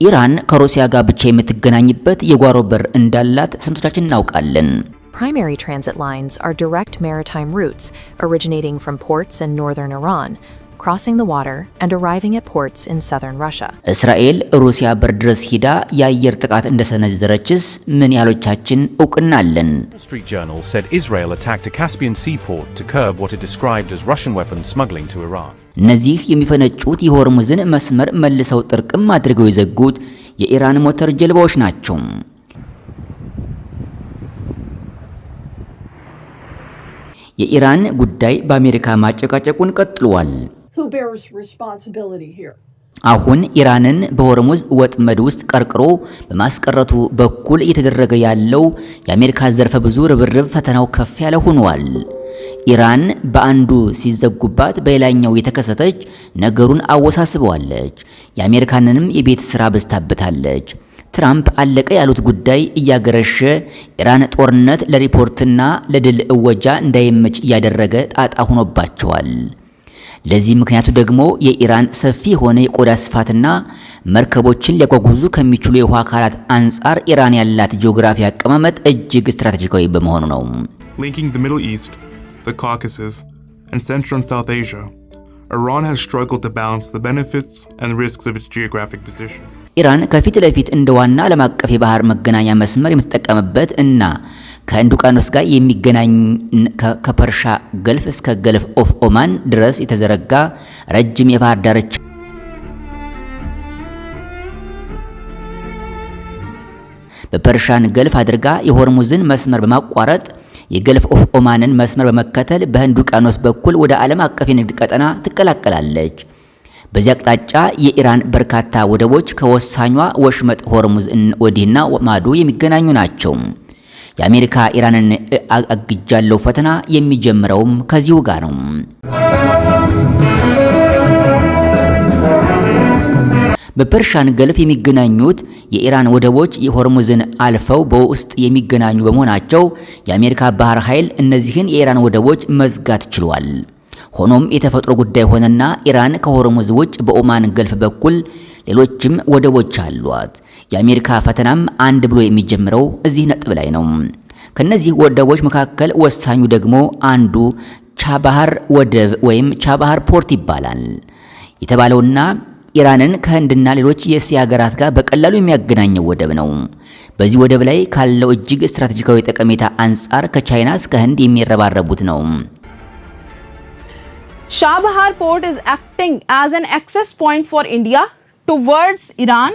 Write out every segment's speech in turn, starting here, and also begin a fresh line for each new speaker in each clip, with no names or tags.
ኢራን ከሩሲያ ጋር ብቻ የምትገናኝበት የጓሮ በር እንዳላት ስንቶቻችን እናውቃለን?
Primary transit lines are direct maritime routes originating from ports in northern Iran, crossing the water and arriving at ports in southern Russia.
እስራኤል ሩሲያ በር ድረስ ሂዳ የአየር ጥቃት እንደሰነዘረችስ ምን ያህሎቻችን እውቅናለን?
Wall Street Journal said Israel attacked a Caspian seaport to curb what it described as Russian weapons smuggling to Iran.
እነዚህ የሚፈነጩት የሆርሙዝን መስመር መልሰው ጥርቅም አድርገው የዘጉት የኢራን ሞተር ጀልባዎች ናቸው። የኢራን ጉዳይ በአሜሪካ ማጨቃጨቁን ቀጥሏል።
Who bears responsibility here?
አሁን ኢራንን በሆርሙዝ ወጥመድ ውስጥ ቀርቅሮ በማስቀረቱ በኩል እየተደረገ ያለው የአሜሪካ ዘርፈ ብዙ ርብርብ ፈተናው ከፍ ያለ ሆኗል። ኢራን በአንዱ ሲዘጉባት በሌላኛው የተከሰተች ነገሩን አወሳስበዋለች። የአሜሪካንንም የቤት ስራ በስታበታለች። ትራምፕ አለቀ ያሉት ጉዳይ እያገረሸ ኢራን ጦርነት ለሪፖርትና ለድል እወጃ እንዳይመች እያደረገ ጣጣ ሆኖባቸዋል። ለዚህ ምክንያቱ ደግሞ የኢራን ሰፊ የሆነ የቆዳ ስፋትና መርከቦችን ሊያጓጉዙ ከሚችሉ የውሃ አካላት አንጻር ኢራን ያላት ጂኦግራፊ አቀማመጥ እጅግ ስትራቴጂካዊ በመሆኑ ነው።
Linking the Middle East, the Caucasus, and Central and South Asia, Iran has struggled to balance the benefits and risks of its geographic position.
ኢራን ከፊት ለፊት እንደ ዋና ዓለም አቀፍ የባህር መገናኛ መስመር የምትጠቀምበት እና ከህንድ ውቅያኖስ ጋር የሚገናኝ ከፐርሻ ገልፍ እስከ ገልፍ ኦፍ ኦማን ድረስ የተዘረጋ ረጅም የባህር ዳርቻ በፐርሻን ገልፍ አድርጋ የሆርሙዝን መስመር በማቋረጥ የገልፍ ኦፍ ኦማንን መስመር በመከተል በህንድ ውቅያኖስ በኩል ወደ ዓለም አቀፍ የንግድ ቀጠና ትቀላቀላለች። በዚህ አቅጣጫ የኢራን በርካታ ወደቦች ከወሳኟ ወሽመጥ ሆርሙዝ ወዲህና ማዶ የሚገናኙ ናቸው። የአሜሪካ ኢራንን አግጃለው ፈተና የሚጀምረውም ከዚሁ ጋር ነው። በፐርሻን ገልፍ የሚገናኙት የኢራን ወደቦች የሆርሙዝን አልፈው በውስጥ የሚገናኙ በመሆናቸው የአሜሪካ ባህር ኃይል እነዚህን የኢራን ወደቦች መዝጋት ችሏል። ሆኖም የተፈጥሮ ጉዳይ ሆነና ኢራን ከሆርሙዝ ውጭ በኦማን ገልፍ በኩል ሌሎችም ወደቦች አሏት። የአሜሪካ ፈተናም አንድ ብሎ የሚጀምረው እዚህ ነጥብ ላይ ነው። ከነዚህ ወደቦች መካከል ወሳኙ ደግሞ አንዱ ቻባሃር ወደብ ወይም ቻባሃር ፖርት ይባላል የተባለውና ኢራንን ከህንድና ሌሎች የእስያ ሀገራት ጋር በቀላሉ የሚያገናኘው ወደብ ነው። በዚህ ወደብ ላይ ካለው እጅግ ስትራቴጂካዊ ጠቀሜታ አንጻር ከቻይና እስከ ህንድ የሚረባረቡት ነው።
Chabahar port is acting as an access point for India towards Iran,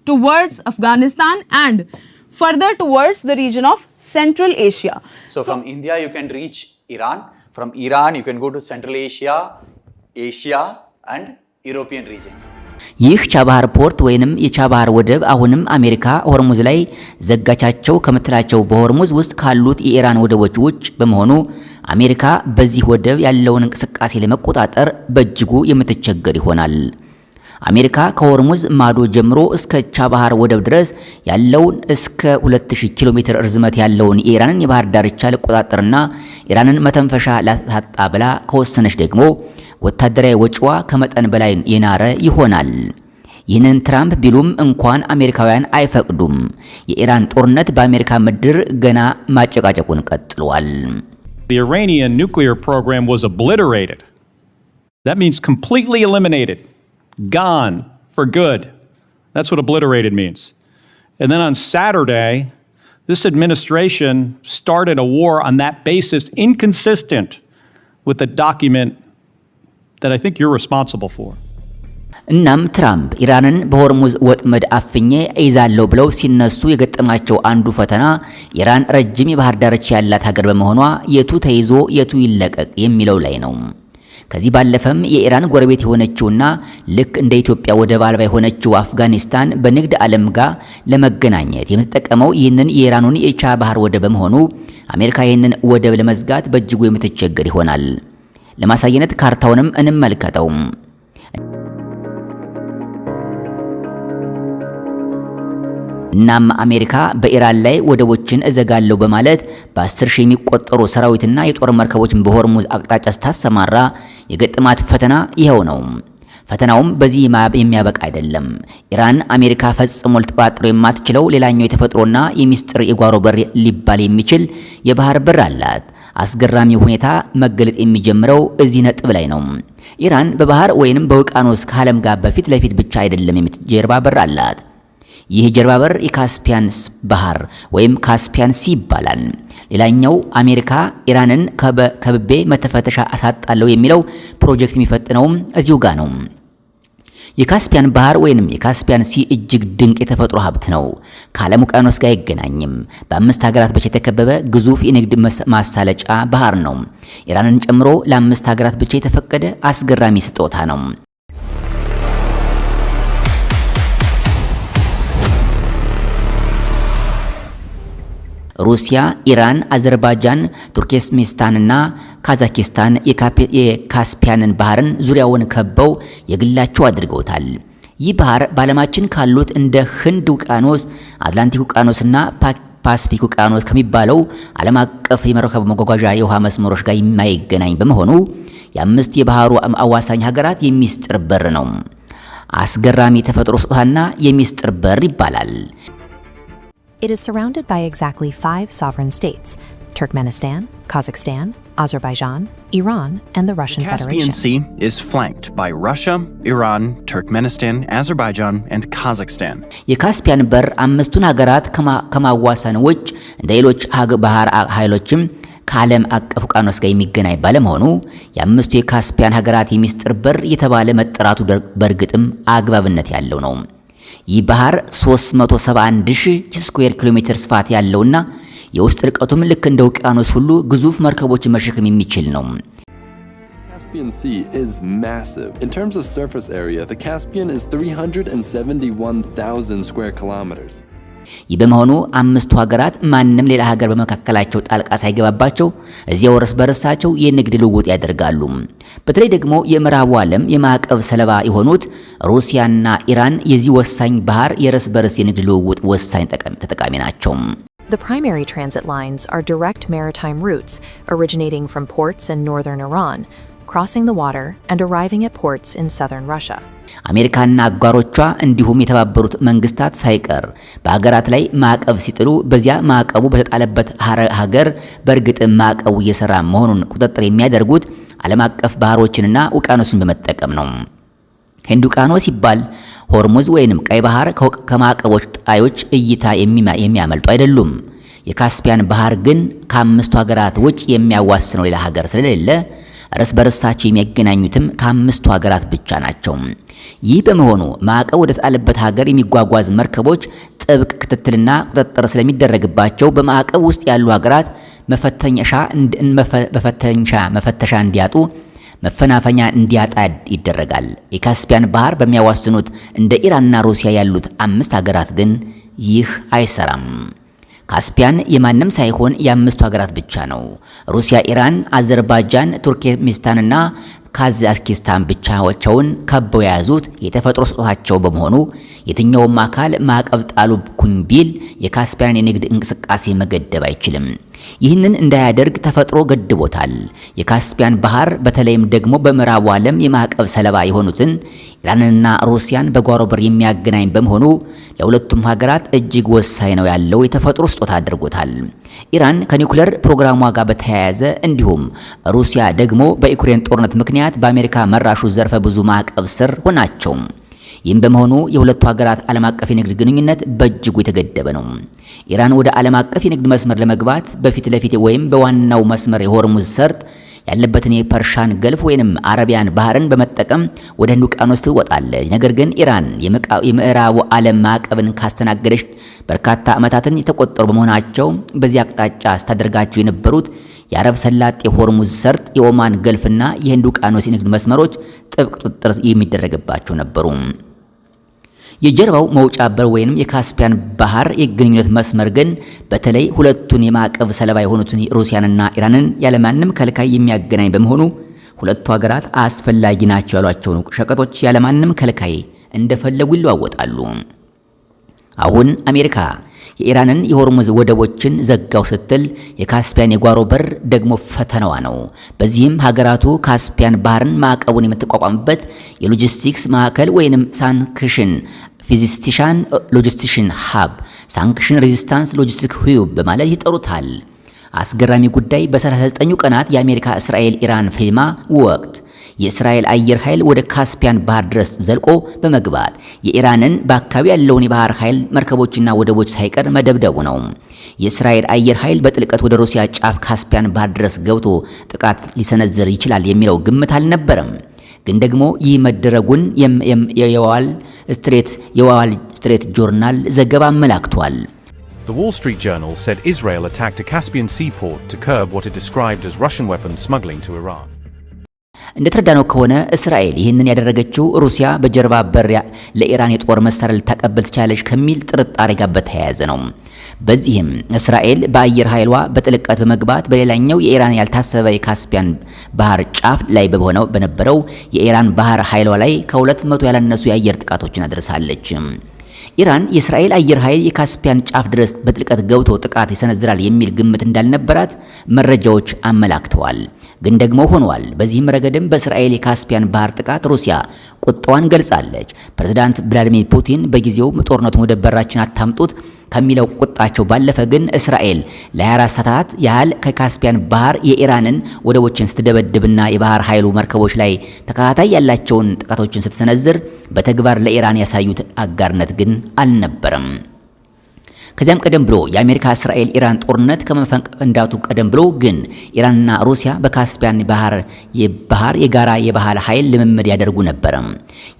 towards Afghanistan and further towards the region of Central Asia.
So from India you can reach Iran, from Iran you can go to Central Asia, Asia and European regions.
ይህ ቻባሃር ፖርት ወይንም የቻባሃር ወደብ አሁንም አሜሪካ ሆርሙዝ ላይ ዘጋቻቸው ከምትላቸው በሆርሙዝ ውስጥ ካሉት የኢራን ወደቦች ውጭ በመሆኑ አሜሪካ በዚህ ወደብ ያለውን እንቅስቃሴ ለመቆጣጠር በእጅጉ የምትቸገር ይሆናል። አሜሪካ ከሆርሙዝ ማዶ ጀምሮ እስከ ቻባሃር ወደብ ድረስ ያለውን እስከ 2000 ኪሎ ሜትር ርዝመት ያለውን የኢራንን የባህር ዳርቻ ለቆጣጠርና ኢራንን መተንፈሻ ላታጣ ብላ ከወሰነች ደግሞ ወታደራዊ ወጪዋ ከመጠን በላይ የናረ ይሆናል። ይህንን ትራምፕ ቢሉም እንኳን አሜሪካውያን አይፈቅዱም። የኢራን ጦርነት በአሜሪካ ምድር ገና ማጨቃጨቁን ቀጥሏል።
The Iranian nuclear program was obliterated. That means completely eliminated. Gone for good. That's what obliterated means. And then on Saturday, this administration started a war on that basis inconsistent with the document that I think you're responsible for.
እናም ትራምፕ ኢራንን በሆርሙዝ ወጥመድ አፍኜ ይዛለው ብለው ሲነሱ የገጠማቸው አንዱ ፈተና ኢራን ረጅም የባህር ዳርቻ ያላት ሀገር በመሆኗ የቱ ተይዞ የቱ ይለቀቅ የሚለው ላይ ነው። ከዚህ ባለፈም የኢራን ጎረቤት የሆነችውና ልክ እንደ ኢትዮጵያ ወደብ አልባ የሆነችው አፍጋኒስታን በንግድ ዓለም ጋር ለመገናኘት የምትጠቀመው ይህንን የኢራኑን የቻባሃር ወደብ በመሆኑ አሜሪካ ይህንን ወደብ ለመዝጋት በእጅጉ የምትቸገር ይሆናል። ለማሳየነት ካርታውንም እንመልከተው። እናም አሜሪካ በኢራን ላይ ወደቦችን እዘጋለሁ በማለት በ10 ሺህ የሚቆጠሩ ሰራዊትና የጦር መርከቦችን በሆርሙዝ አቅጣጫ ስታሰማራ የገጠማት ፈተና ይሄው ነው። ፈተናውም በዚህ የሚያበቃ አይደለም። ኢራን አሜሪካ ፈጽሞ ልትቆጣጠረው የማትችለው ሌላኛው የተፈጥሮና የሚስጥር የጓሮ በር ሊባል የሚችል የባህር በር አላት። አስገራሚ ሁኔታ መገለጥ የሚጀምረው እዚህ ነጥብ ላይ ነው። ኢራን በባህር ወይንም በውቅያኖስ ከዓለም ጋር በፊት ለፊት ብቻ አይደለም ጀርባ በር አላት። ይህ ጀርባ በር የካስፒያን ባህር ወይም ካስፒያን ሲ ይባላል። ሌላኛው አሜሪካ ኢራንን ከብቤ መተፈተሻ አሳጣለው የሚለው ፕሮጀክት የሚፈጥነውም እዚሁ ጋር ነው። የካስፒያን ባህር ወይንም የካስፒያን ሲ እጅግ ድንቅ የተፈጥሮ ሀብት ነው። ከዓለም ውቅያኖስ ጋር አይገናኝም። በ5 ሀገራት ብቻ የተከበበ ግዙፍ የንግድ ማሳለጫ ባህር ነው። ኢራንን ጨምሮ ለ5 ሀገራት ብቻ የተፈቀደ አስገራሚ ስጦታ ነው። ሩሲያ፣ ኢራን፣ አዘርባይጃን፣ ቱርክሜኒስታንና ካዛኪስታን የካስፒያንን ባህርን ዙሪያውን ከበው የግላቸው አድርገውታል። ይህ ባህር በዓለማችን ካሉት እንደ ህንድ ውቅያኖስ፣ አትላንቲክ ውቅያኖስና ፓሲፊክ ውቅያኖስ ከሚባለው ዓለም አቀፍ የመርከብ መጓጓዣ የውሃ መስመሮች ጋር የማይገናኝ በመሆኑ የ5 የባህሩ አዋሳኝ ሀገራት የሚስጥር በር ነው። አስገራሚ የተፈጥሮ ስጦታና የሚስጥር በር ይባላል።
It is surrounded by exactly 5 sovereign states: Turkmenistan, Kazakhstan, Azerbaijan, Iran, and the Russian Federation.
The Caspian Sea is flanked by Russia, Iran, Turkmenistan, Azerbaijan, and Kazakhstan.
የካስፒያን በር 5ቱን ሀገራት ከማዋሰን ውጭ እንደ ሌሎች ባህር ኃይሎችም ከዓለም አቀፍ ውቅያኖስ ጋር የሚገናኝ ባለመሆኑ የ5ቱ የካስፒያን ሀገራት የሚስጥር በር የተባለ መጠራቱ በእርግጥም አግባብነት ያለው ነው። ይህ ባህር 371,000 ስኩዌር ኪሎ ሜትር ስፋት ያለውና የውስጥ ርቀቱም ልክ እንደ ውቅያኖስ ሁሉ ግዙፍ መርከቦችን መሸከም የሚችል ነው።
Caspian Sea is massive. In terms of surface area, the Caspian is 371,000 square kilometers.
ይህ በመሆኑ 5ቱ ሀገራት ማንም ሌላ ሀገር በመካከላቸው ጣልቃ ሳይገባባቸው እዚያው እርስ በርሳቸው የንግድ ልውውጥ ያደርጋሉ። በተለይ ደግሞ የምዕራቡ ዓለም የማዕቀብ ሰለባ የሆኑት ሩሲያና ኢራን የዚህ ወሳኝ ባህር የእርስ በርስ የንግድ ልውውጥ ወሳኝ ተጠቃሚ ናቸው።
The primary transit lines are direct maritime routes originating from ports in northern Iran, crossing the water and arriving at ports in southern Russia.
አሜሪካና አጋሮቿ እንዲሁም የተባበሩት መንግስታት ሳይቀር በሀገራት ላይ ማዕቀብ ሲጥሉ በዚያ ማዕቀቡ በተጣለበት ሀገር በእርግጥ ማዕቀቡ እየሰራ መሆኑን ቁጥጥር የሚያደርጉት ዓለም አቀፍ ባህሮችንና ውቅያኖስን በመጠቀም ነው። ህንድ ውቅያኖስ ሲባል ሆርሙዝ ወይንም ቀይ ባህር ከማዕቀቦች ጣዮች እይታ የሚያመልጡ አይደሉም። የካስፒያን ባህር ግን ከ5ቱ ሀገራት ውጭ የሚያዋስነው ሌላ ሀገር ስለሌለ እርስ በርሳቸው የሚያገናኙትም ከ5ቱ ሀገራት ብቻ ናቸው። ይህ በመሆኑ ማዕቀብ ወደ ተጣለበት ሀገር የሚጓጓዝ መርከቦች ጥብቅ ክትትልና ቁጥጥር ስለሚደረግባቸው በማዕቀብ ውስጥ ያሉ ሀገራት መፈተሻ እንዲያጡ መፈናፈኛ እንዲያጣ ይደረጋል። የካስፒያን ባህር በሚያዋስኑት እንደ ኢራንና ሩሲያ ያሉት 5 ሀገራት ግን ይህ አይሰራም። ካስፒያን የማንም ሳይሆን የ5ቱ ሀገራት ብቻ ነው። ሩሲያ፣ ኢራን፣ አዘርባይጃን፣ ቱርክሜኒስታንና ካዛኪስታን ብቻቸውን ከበው የያዙት የተፈጥሮ ስጦታቸው በመሆኑ የትኛውም አካል ማዕቀብ ጣሉብኝ ቢል የካስፒያን የንግድ እንቅስቃሴ መገደብ አይችልም። ይህንን እንዳያደርግ ተፈጥሮ ገድቦታል። የካስፒያን ባህር በተለይም ደግሞ በምዕራቡ ዓለም የማዕቀብ ሰለባ የሆኑትን ኢራንና ሩሲያን በጓሮ በር የሚያገናኝ በመሆኑ ለሁለቱም ሀገራት እጅግ ወሳኝ ነው ያለው የተፈጥሮ ስጦታ አድርጎታል። ኢራን ከኒውክሌር ፕሮግራሟ ጋር በተያያዘ እንዲሁም ሩሲያ ደግሞ በዩክሬን ጦርነት ምክንያት በአሜሪካ መራሹ ዘርፈ ብዙ ማዕቀብ ስር ሆናቸው። ይህም በመሆኑ የሁለቱ ሀገራት ዓለም አቀፍ የንግድ ግንኙነት በእጅጉ የተገደበ ነው። ኢራን ወደ ዓለም አቀፍ የንግድ መስመር ለመግባት በፊት ለፊት ወይም በዋናው መስመር የሆርሙዝ ሰርጥ ያለበትን የፐርሻን ገልፍ ወይንም አረቢያን ባህርን በመጠቀም ወደ ህንድ ውቅያኖስ ትወጣለች። ነገር ግን ኢራን የምዕራቡ ዓለም ማዕቀብን ካስተናገደች በርካታ ዓመታትን የተቆጠሩ በመሆናቸው በዚህ አቅጣጫ ስታደርጋቸው የነበሩት የአረብ ሰላጤ የሆርሙዝ ሰርጥ፣ የኦማን ገልፍና የህንድ ውቅያኖስ የንግድ መስመሮች ጥብቅ ቁጥጥር የሚደረግባቸው ነበሩ። የጀርባው መውጫ በር ወይንም የካስፒያን ባህር የግንኙነት መስመር ግን በተለይ ሁለቱን የማዕቀብ ሰለባ የሆኑትን ሩሲያንና ኢራንን ያለማንም ከልካይ የሚያገናኝ በመሆኑ ሁለቱ ሀገራት አስፈላጊ ናቸው ያሏቸውን ሸቀጦች ያለማንም ከልካይ እንደፈለጉ ይለዋወጣሉ። አሁን አሜሪካ የኢራንን የሆርሙዝ ወደቦችን ዘጋው ስትል የካስፒያን የጓሮ በር ደግሞ ፈተናዋ ነው። በዚህም ሀገራቱ ካስፒያን ባህርን ማዕቀቡን የምትቋቋምበት የሎጂስቲክስ ማዕከል ወይንም ሳንክሽን ፊዚስቲሻን ሎጂስቲክሽን ሃብ ሳንክሽን ሬዚስታንስ ሎጂስቲክ ሁብ በማለት ይጠሩታል። አስገራሚ ጉዳይ በ39 ቀናት የአሜሪካ እስራኤል ኢራን ፊልማ ወቅት የእስራኤል አየር ኃይል ወደ ካስፒያን ባህር ድረስ ዘልቆ በመግባት የኢራንን በአካባቢ ያለውን የባህር ኃይል መርከቦችና ወደቦች ሳይቀር መደብደቡ ነው። የእስራኤል አየር ኃይል በጥልቀት ወደ ሩሲያ ጫፍ ካስፒያን ባህር ድረስ ገብቶ ጥቃት ሊሰነዝር ይችላል የሚለው ግምት አልነበረም። ግን ደግሞ ይህ መደረጉን የዋል ስትሬት ጆርናል ዘገባ አመላክቷል።
The Wall Street Journal said Israel attacked a Caspian seaport to curb what it described as Russian weapons smuggling to Iran.
እንደተረዳነው ከሆነ እስራኤል ይህንን ያደረገችው ሩሲያ በጀርባ በር ለኢራን የጦር መሳሪያ ልታቀብል ትችላለች ከሚል ጥርጣሬ ጋር በተያያዘ ነው። በዚህም እስራኤል በአየር ኃይሏ በጥልቀት በመግባት በሌላኛው የኢራን ያልታሰበ የካስፒያን ባህር ጫፍ ላይ በነበረው የኢራን ባህር ኃይሏ ላይ ከ200 ያላነሱ የአየር ጥቃቶችን አድርሳለች። ኢራን የእስራኤል አየር ኃይል የካስፒያን ጫፍ ድረስ በጥልቀት ገብቶ ጥቃት ይሰነዝራል የሚል ግምት እንዳልነበራት መረጃዎች አመላክተዋል። ግን ደግሞ ሆኗል። በዚህም ረገድም በእስራኤል የካስፒያን ባህር ጥቃት ሩሲያ ቁጣዋን ገልጻለች። ፕሬዝዳንት ቭላዲሚር ፑቲን በጊዜው ጦርነቱን ወደ በራችን አታምጡት ከሚለው ቁጣቸው ባለፈ ግን እስራኤል ለ24 ሰዓታት ያህል ከካስፒያን ባህር የኢራንን ወደቦችን ስትደበድብና የባህር ኃይሉ መርከቦች ላይ ተከታታይ ያላቸውን ጥቃቶችን ስትሰነዝር በተግባር ለኢራን ያሳዩት አጋርነት ግን አልነበረም። ከዚያም ቀደም ብሎ የአሜሪካ እስራኤል ኢራን ጦርነት ከመፈንዳቱ ቀደም ብሎ ግን ኢራንና ሩሲያ በካስፒያን ባህር የጋራ የባህር ኃይል ልምምድ ያደርጉ ነበር።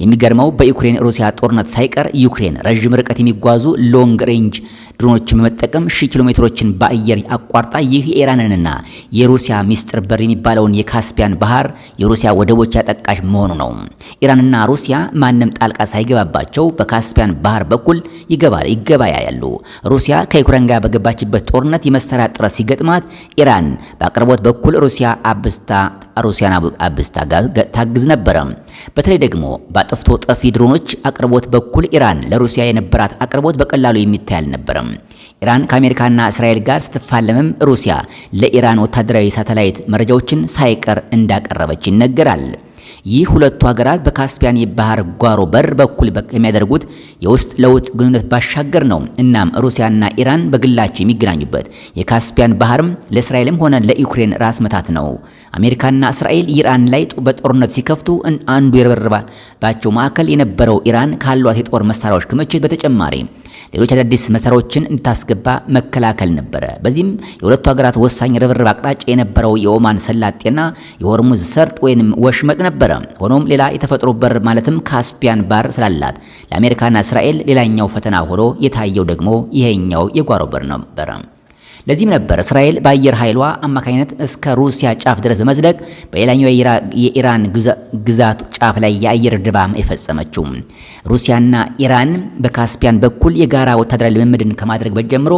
የሚገርመው በዩክሬን ሩሲያ ጦርነት ሳይቀር ዩክሬን ረጅም ርቀት የሚጓዙ ሎንግ ሬንጅ ድሮኖችን በመጠቀም 1000 ኪሎ ሜትሮችን በአየር አቋርጣ ይህ የኢራንንና የሩሲያ ሚስጥር በር የሚባለውን የካስፒያን ባህር የሩሲያ ወደቦች ያጠቃሽ መሆኑ ነው። ኢራንና ሩሲያ ማንም ጣልቃ ሳይገባባቸው በካስፒያን ባህር በኩል ይገባያሉ። ሩሲያ ከዩክሬን ጋር በገባችበት ጦርነት የመሳሪያ ጥረት ሲገጥማት ኢራን በአቅርቦት በኩል ሩሲያን አብስታ ታግዝ ነበር። በተለይ ደግሞ በአጥፍቶ ጠፊ ድሮኖች አቅርቦት በኩል ኢራን ለሩሲያ የነበራት አቅርቦት በቀላሉ የሚታይ አልነበረም። ኢራን ከአሜሪካና እስራኤል ጋር ስትፋለምም ሩሲያ ለኢራን ወታደራዊ ሳተላይት መረጃዎችን ሳይቀር እንዳቀረበች ይነገራል። ይህ ሁለቱ ሀገራት በካስፒያን የባህር ጓሮ በር በኩል የሚያደርጉት የውስጥ ለውጥ ግንኙነት ባሻገር ነው። እናም ሩሲያና ኢራን በግላቸው የሚገናኙበት የካስፒያን ባህርም ለእስራኤልም ሆነ ለዩክሬን ራስ መታት ነው። አሜሪካና እስራኤል ኢራን ላይ በጦርነት ሲከፍቱ አንዱ የረበረባቸው ማዕከል የነበረው ኢራን ካሏት የጦር መሳሪያዎች ክምችት በተጨማሪ ሌሎች አዳዲስ መሳሪያዎችን እንድታስገባ መከላከል ነበረ። በዚህም የሁለቱ ሀገራት ወሳኝ ርብርብ አቅጣጫ የነበረው የኦማን ሰላጤና የሆርሙዝ ሰርጥ ወይንም ወሽመጥ ነበረ። ሆኖም ሌላ የተፈጥሮ በር ማለትም ካስፒያን ባህር ስላላት ለአሜሪካና እስራኤል ሌላኛው ፈተና ሆኖ የታየው ደግሞ ይሄኛው የጓሮ በር ነበረ። ለዚህም ነበር እስራኤል በአየር ኃይሏ አማካኝነት እስከ ሩሲያ ጫፍ ድረስ በመዝለቅ በሌላኛው የኢራን ግዛት ጫፍ ላይ የአየር ድብደባ የፈጸመችው። ሩሲያና ኢራን በካስፒያን በኩል የጋራ ወታደራዊ ልምምድን ከማድረግ በጀምሮ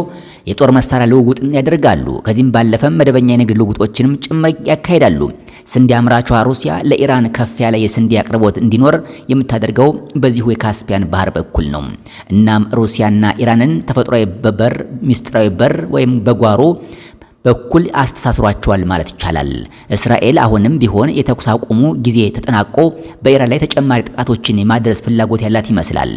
የጦር መሳሪያ ልውውጥ ያደርጋሉ። ከዚህም ባለፈም መደበኛ የንግድ ልውውጦችንም ጭምር ያካሂዳሉ። ስንዴ አምራቿ ሩሲያ ለኢራን ከፍ ያለ የስንዴ አቅርቦት እንዲኖር የምታደርገው በዚሁ የካስፒያን ባህር በኩል ነው። እናም ሩሲያና ኢራንን ተፈጥሯዊ በር ሚስጥራዊ በር ወይም በጓሮ በኩል አስተሳስሯቸዋል ማለት ይቻላል። እስራኤል አሁንም ቢሆን የተኩስ አቁሙ ጊዜ ተጠናቆ በኢራን ላይ ተጨማሪ ጥቃቶችን የማድረስ ፍላጎት ያላት ይመስላል።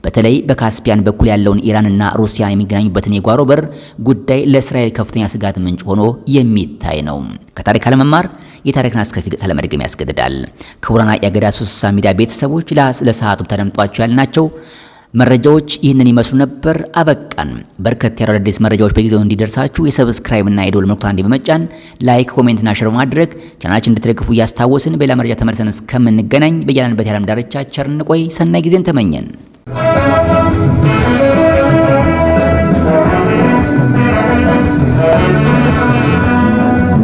በተለይ በካስፒያን በኩል ያለውን ኢራንና ሩሲያ የሚገናኙበትን የጓሮ በር ጉዳይ ለእስራኤል ከፍተኛ ስጋት ምንጭ ሆኖ የሚታይ ነው። ከታሪክ አለመማር የታሪክን አስከፊ ገጽታ ለመድገም ያስገድዳል። ክቡራን የአገዳ 360 ሚዲያ ቤተሰቦች ለሰዓቱ ተደምጧቸው ያልናቸው መረጃዎች ይህንን ይመስሉ ነበር። አበቃን። በርከት ያሉ አዳዲስ መረጃዎች በጊዜው እንዲደርሳችሁ የሰብስክራይብ እና የደወል ምልክቱን በመጫን ላይክ፣ ኮሜንት እና ሼር በማድረግ ቻናላችንን እንድትደግፉ እያስታወስን በሌላ መረጃ ተመልሰን እስከምንገናኝ በያለንበት የዓለም ዳርቻ ቸር እንቆይ። ሰናይ ጊዜን ተመኘን።